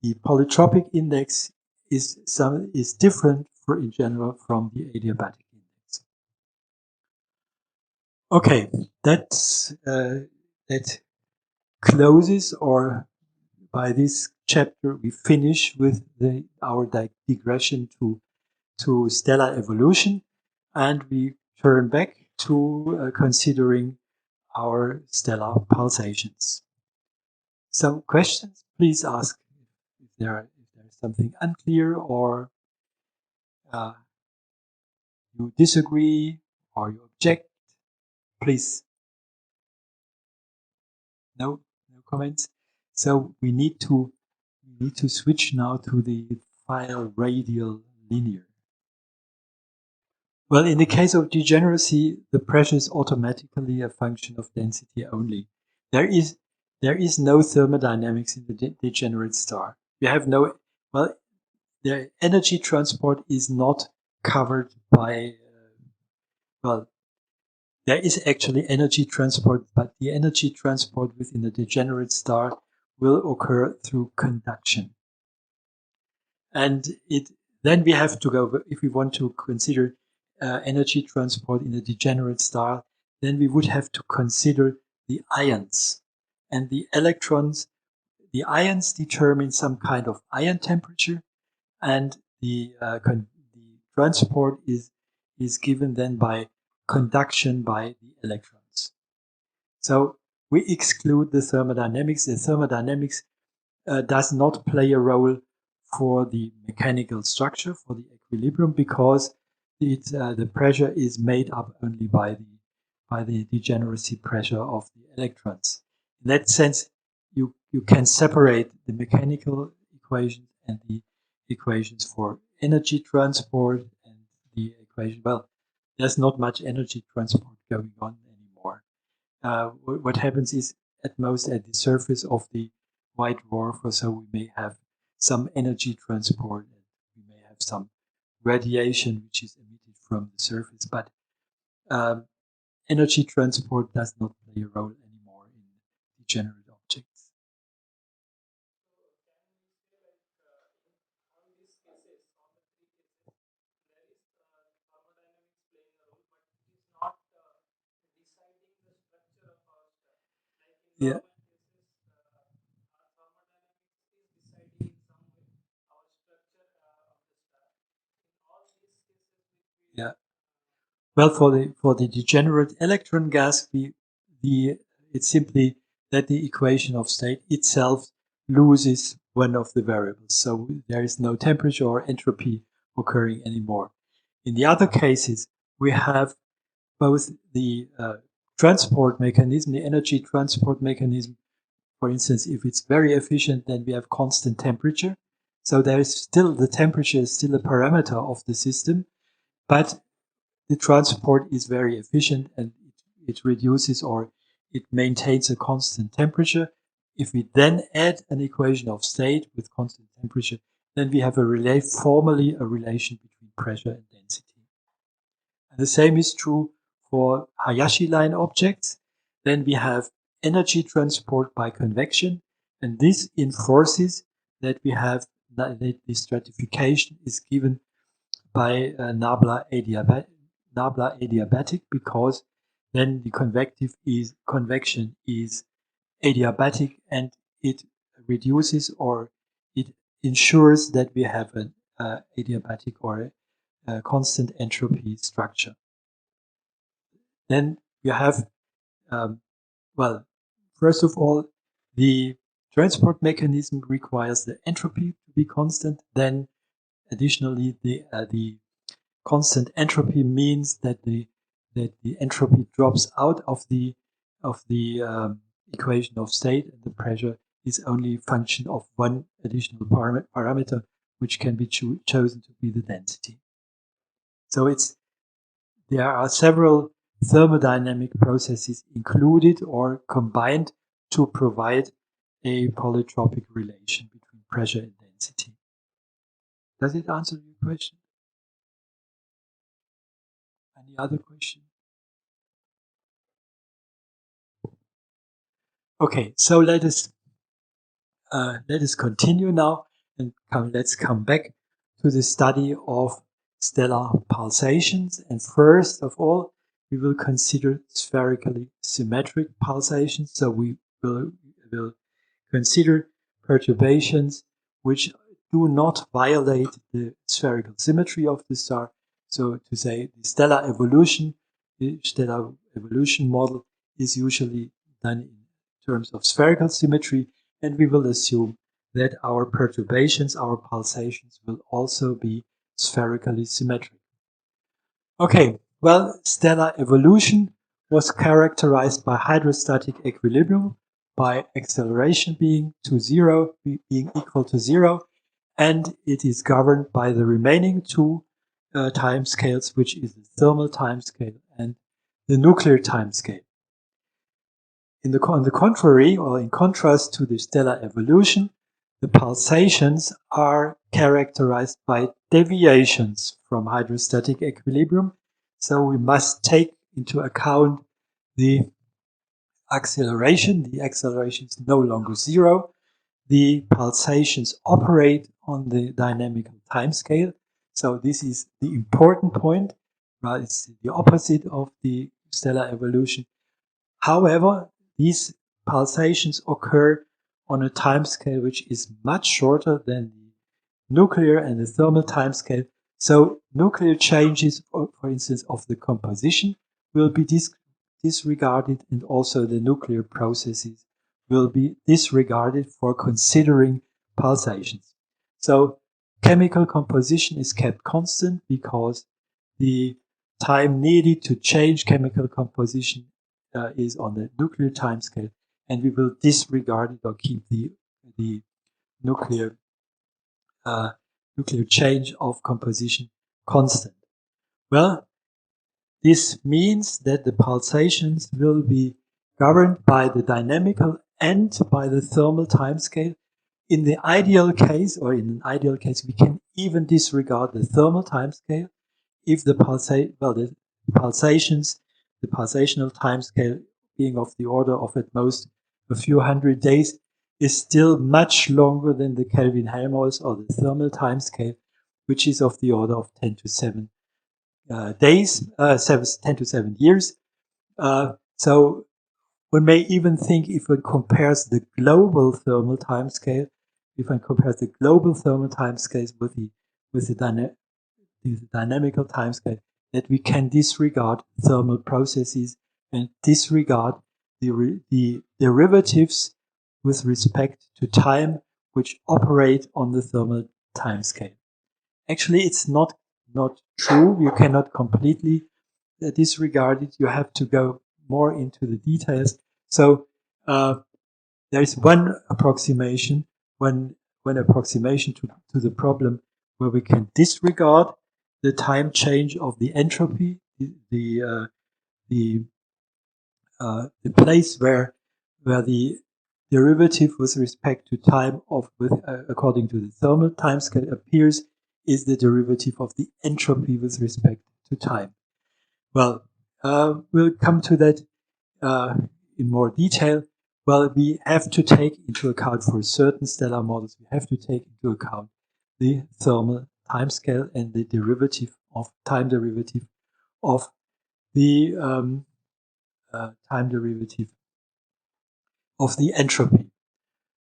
The polytropic index is different in general from the adiabatic index. Okay, that closes, or by this chapter we finish with our digression to stellar evolution, and we turn back to considering our stellar pulsations. So questions, please ask if there is something unclear, or you disagree, or you object, please. No comments. So we need to switch now to the final radial linear. Well, in the case of degeneracy, the pressure is automatically a function of density only. There is no thermodynamics in the degenerate star. You have no, well, the energy transport is not covered by, well, there is actually energy transport, but the energy transport within a degenerate star will occur through conduction. And then we have to go, if we want to consider energy transport in a degenerate star, then we would have to consider the ions. And the electrons, the ions determine some kind of ion temperature, and the transport is given then by conduction by the electrons. So we exclude the thermodynamics. The thermodynamics does not play a role for the mechanical structure, for the equilibrium, because the pressure is made up only by the degeneracy pressure of the electrons. In that sense, you can separate the mechanical equations and the equations for energy transport equation, well, there's not much energy transport going on anymore. What happens is at most at the surface of the white dwarf or so we may have some energy transport and we may have some radiation which is emitted from the surface, but energy transport does not play a role anymore in degenerate objects. Yeah. Yeah. Well, for the degenerate electron gas, it's simply that the equation of state itself loses one of the variables, so there is no temperature or entropy occurring anymore. In the other cases, we have both the transport mechanism, the energy transport mechanism. For instance, if it's very efficient, then we have constant temperature. So there is still, the temperature is still a parameter of the system, but the transport is very efficient and it reduces or it maintains a constant temperature. If we then add an equation of state with constant temperature, then we have formally a relation between pressure and density. And the same is true for Hayashi line objects. Then we have energy transport by convection, and this enforces that we have that the stratification is given by nabla adiabatic, because then the convection is adiabatic and it reduces or it ensures that we have an adiabatic or a constant entropy structure. Then you have, well, first of all, the transport mechanism requires the entropy to be constant. Then additionally, the constant entropy means that the entropy drops out of the equation of state, and the pressure is only a function of one additional parameter, which can be chosen to be the density. So there are several thermodynamic processes included or combined to provide a polytropic relation between pressure and density. Does it answer your question? Any other question? Okay, so let us continue now and let's come back to the study of stellar pulsations. And first of all, we will consider spherically symmetric pulsations. So we will consider perturbations which do not violate the spherical symmetry of the star. So to say, the stellar evolution model is usually done in terms of spherical symmetry, and we will assume that our perturbations, our pulsations, will also be spherically symmetric. Okay, well, stellar evolution was characterized by hydrostatic equilibrium, by acceleration being equal to zero, and it is governed by the remaining two timescales, which is the thermal timescale and the nuclear timescale. On the contrary, or in contrast to the stellar evolution, the pulsations are characterized by deviations from hydrostatic equilibrium. So we must take into account the acceleration. The acceleration is no longer zero. The pulsations operate on the dynamical timescale. So this is the important point. Right? It's the opposite of the stellar evolution. However, these pulsations occur on a timescale which is much shorter than the nuclear and the thermal timescale. So nuclear changes, for instance, of the composition will be disregarded, and also the nuclear processes will be disregarded for considering pulsations. So chemical composition is kept constant because the time needed to change chemical composition is on the nuclear timescale, and we will disregard it or keep the nuclear change of composition constant. Well, this means that the pulsations will be governed by the dynamical and by the thermal timescale. In the ideal case, or in an ideal case, we can even disregard the thermal timescale if the pulsations, the pulsational timescale being of the order of at most a few hundred days, is still much longer than the Kelvin-Helmholtz or the thermal timescale, which is of the order of 10 to 7 days, 10 to 7 years. So one may even think, if one compares the global thermal timescale, if one compares the global thermal timescales with the dynamical timescale, that we can disregard thermal processes and disregard the derivatives with respect to time which operate on the thermal timescale. Actually, it's not true. You cannot completely disregard it. You have to go more into the details. So there is one approximation, one approximation to the problem where we can disregard the time change of the entropy, the place where the derivative with respect to time according to the thermal timescale appears is the derivative of the entropy with respect to time. Well, we'll come to that in more detail. Well, we have to take into account for certain stellar models, we have to take into account the thermal timescale and the time derivative of the time derivative of the entropy.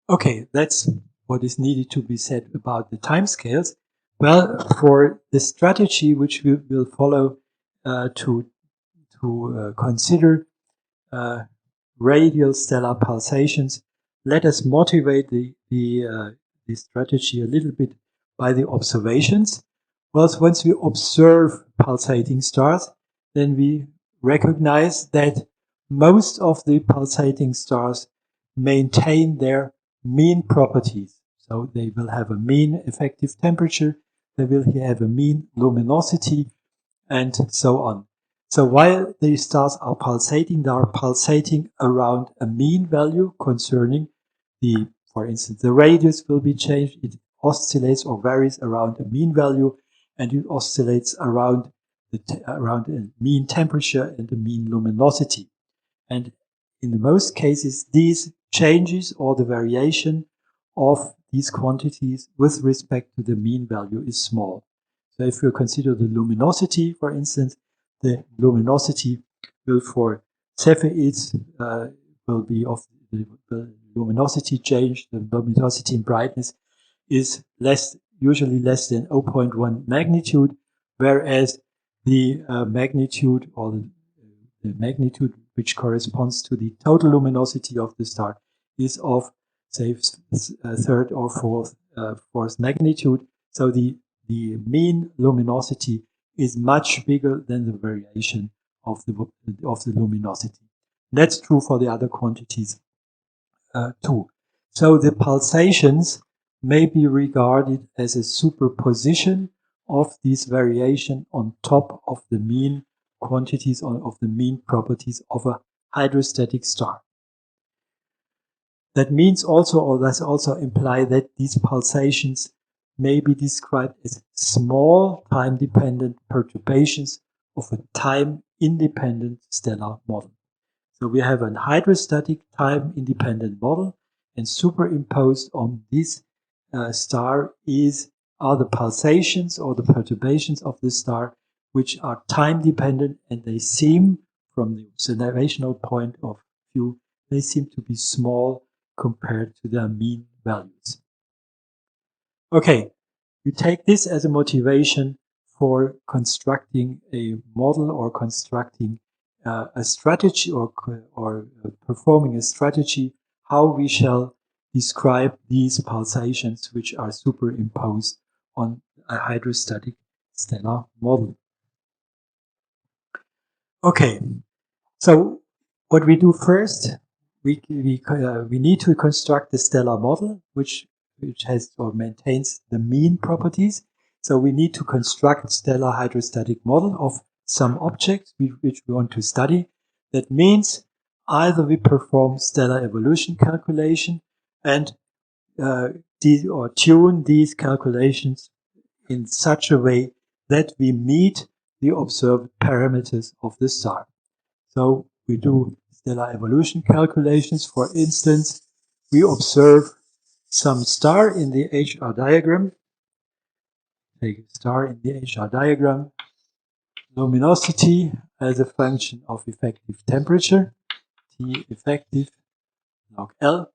Okay, that's what is needed to be said about the timescales. Well, for the strategy which we will follow to consider radial stellar pulsations, let us motivate the strategy a little bit by the observations. Well, once we observe pulsating stars, then we recognize that most of the pulsating stars maintain their mean properties. So they will have a mean effective temperature, they will have a mean luminosity, and so on. So while these stars are pulsating, they are pulsating around a mean value concerning for instance, the radius will be changed. It oscillates or varies around a mean value, and it oscillates around a mean temperature and a mean luminosity. And in most cases, these changes or the variation of these quantities with respect to the mean value is small. So if you consider the luminosity, for instance, the luminosity will for Cepheids will be of the luminosity change, the luminosity in brightness is usually less than 0.1 magnitude, whereas the magnitude or the magnitude which corresponds to the total luminosity of the star is of, say, third or fourth magnitude. So the mean luminosity is much bigger than the variation of the luminosity. That's true for the other quantities too. So the pulsations may be regarded as a superposition of this variation on top of the mean quantities of the mean properties of a hydrostatic star. That means also, or does also imply, that these pulsations may be described as small time-dependent perturbations of a time-independent stellar model. So we have a hydrostatic time-independent model, and superimposed on this star are the pulsations or the perturbations of the star, which are time-dependent, and they seem, from the observational point of view, they seem to be small compared to their mean values. Okay, you take this as a motivation for constructing a model or constructing a strategy or performing a strategy how we shall describe these pulsations which are superimposed on a hydrostatic stellar model. Okay, so what we do first, we need to construct the stellar model which has or maintains the mean properties. So we need to construct stellar hydrostatic model of some object which we want to study. That means either we perform stellar evolution calculation and tune these calculations in such a way that we meet the observed parameters of the star. So we do stellar evolution calculations. For instance, we observe some star in the HR diagram. Take a star in the HR diagram. Luminosity as a function of effective temperature, T effective log L.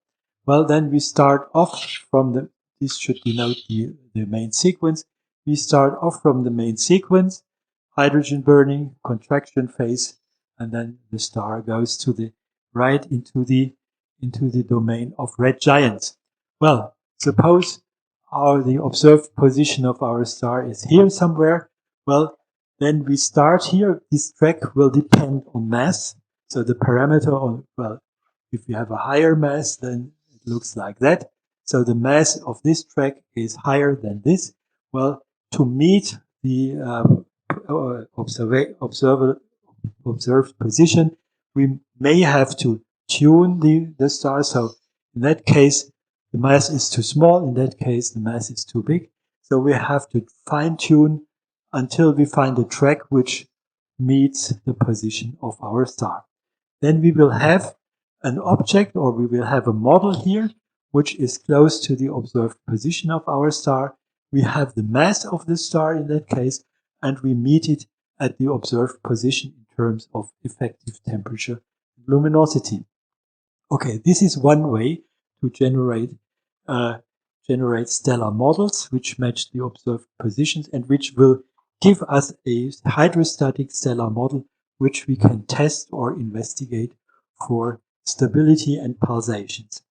Well, then we start off from this should denote the main sequence. We start off from the main sequence, hydrogen burning, contraction phase, and then the star goes to the right into the domain of red giants. Well, suppose the observed position of our star is here somewhere. Well, then we start here. This track will depend on mass. So the parameter on, well, if we have a higher mass, then it looks like that. So the mass of this track is higher than this. Well, to meet the observed position, we may have to tune the star. So in that case, the mass is too small. In that case, the mass is too big. So we have to fine tune until we find a track which meets the position of our star. Then we will have an object, or we will have a model here which is close to the observed position of our star. We have the mass of the star in that case, and we meet it at the observed position in terms of effective temperature and luminosity. Okay, this is one way to generate stellar models which match the observed positions and which will give us a hydrostatic stellar model which we can test or investigate for stability and pulsations.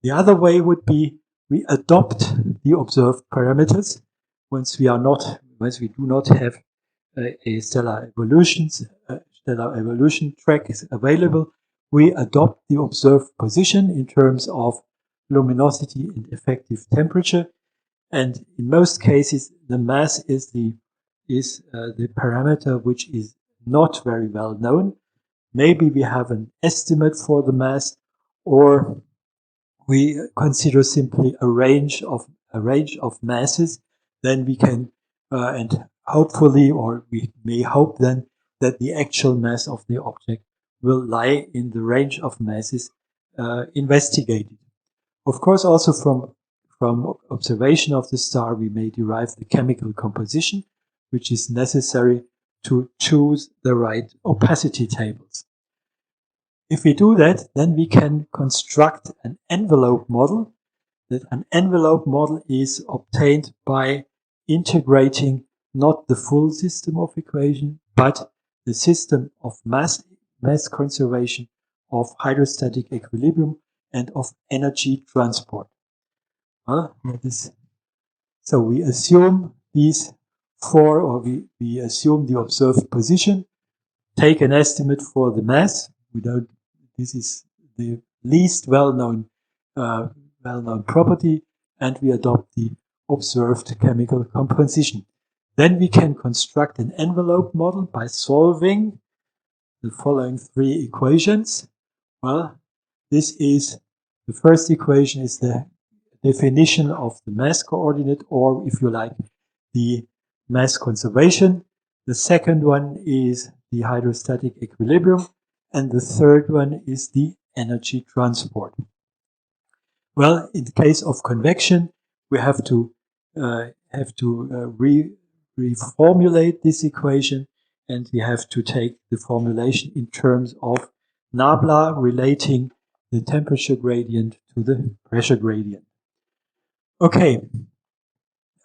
The other way would be we adopt the observed parameters once we do not have a stellar evolution track is available. We adopt the observed position in terms of luminosity and effective temperature, and in most cases the mass is the parameter which is not very well known. Maybe we have an estimate for the mass, or we consider simply a range of masses. Then we can and hopefully, or we may hope then, that the actual mass of the object will lie in the range of masses investigated. Of course, also from observation of the star, we may derive the chemical composition, which is necessary to choose the right opacity tables. If we do that, then we can construct an envelope model. That an envelope model is obtained by integrating not the full system of equation, but the system of mass conservation, of hydrostatic equilibrium, and of energy transport. So we assume these four, or we assume the observed position, take an estimate for the mass. This is the least well-known property, and we adopt the observed chemical composition. Then we can construct an envelope model by solving the following three equations. Well, the first equation is the definition of the mass coordinate, or if you like, the mass conservation. The second one is the hydrostatic equilibrium, and the third one is the energy transport. Well, in the case of convection, we have to reformulate this equation, and we have to take the formulation in terms of nabla relating the temperature gradient to the pressure gradient. Okay.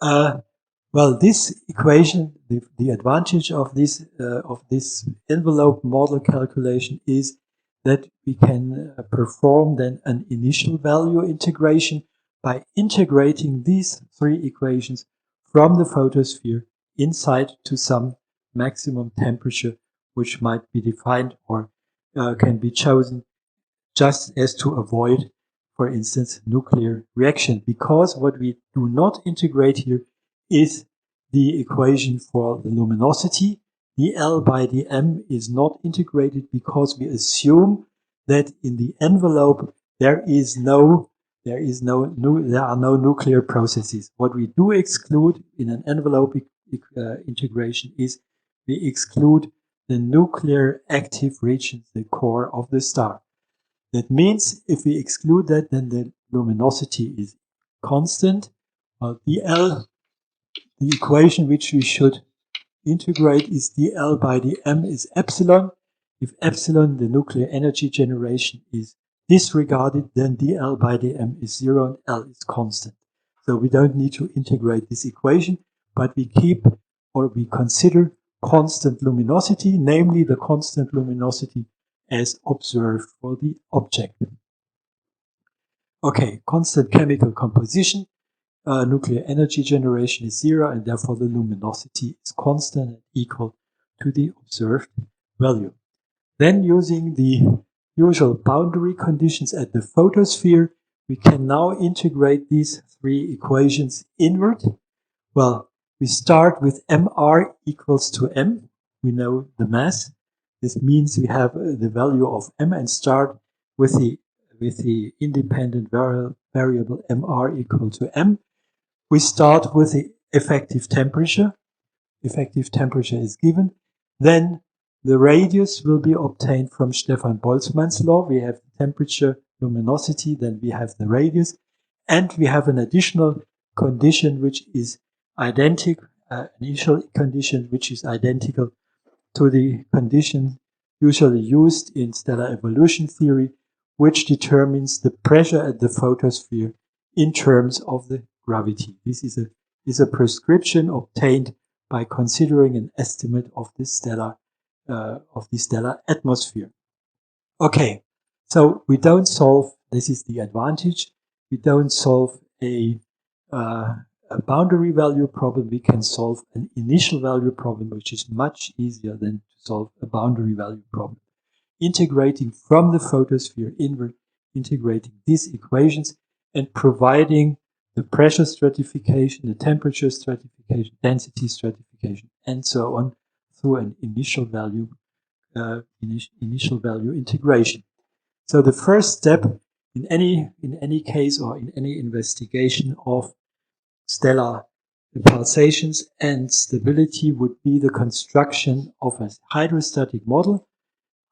Well, this equation, the advantage of this envelope model calculation is that we can perform then an initial value integration by integrating these three equations from the photosphere inside to some maximum temperature, which might be defined or can be chosen just as to avoid, for instance, nuclear reaction. Because what we do not integrate here is the equation for the luminosity. The L by the M is not integrated because we assume that in the envelope there are no nuclear processes. What we do exclude in an envelope integration is we exclude the nuclear active regions, the core of the star. That means if we exclude that, then the luminosity is constant. The equation which we should integrate is dL by dm is epsilon. If epsilon, the nuclear energy generation, is disregarded, then dL by dm is 0 and L is constant. So we don't need to integrate this equation, but we keep or we consider constant luminosity, namely the constant luminosity as observed for the object. Okay, constant chemical composition. Nuclear energy generation is 0 and therefore the luminosity is constant and equal to the observed value. Then using the usual boundary conditions at the photosphere, we can now integrate these three equations inward. Well, we start with mr equals to m. We know the mass. This means we have the value of m and start with the independent variable mr equal to m. We start with the effective temperature. Effective temperature is given. Then the radius will be obtained from Stefan Boltzmann's law. We have temperature, luminosity, then we have the radius. And we have an additional condition which is identical, initial condition which is identical to the condition usually used in stellar evolution theory, which determines the pressure at the photosphere in terms of the gravity. This is a prescription obtained by considering an estimate of the stellar atmosphere. Okay, so we don't solve. This is the advantage. We don't solve a boundary value problem. We can solve an initial value problem, which is much easier than to solve a boundary value problem. Integrating from the photosphere inward, integrating these equations and providing the pressure stratification, the temperature stratification, density stratification, and so on through an initial value integration. So the first step in any case or in any investigation of stellar pulsations and stability would be the construction of a hydrostatic model,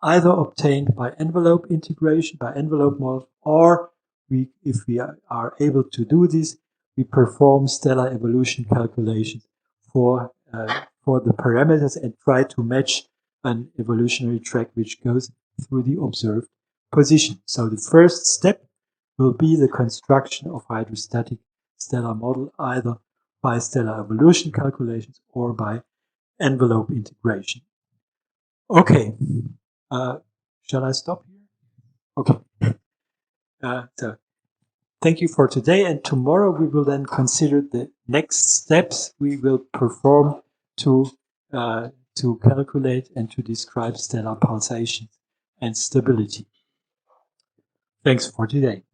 either obtained by envelope integration, by envelope model, or if we are able to do this, we perform stellar evolution calculations for the parameters and try to match an evolutionary track which goes through the observed position. So the first step will be the construction of hydrostatic stellar model, either by stellar evolution calculations or by envelope integration. Okay, shall I stop here? Okay. So thank you for today, and tomorrow we will then consider the next steps we will perform to calculate and to describe stellar pulsations and stability. Thanks for today.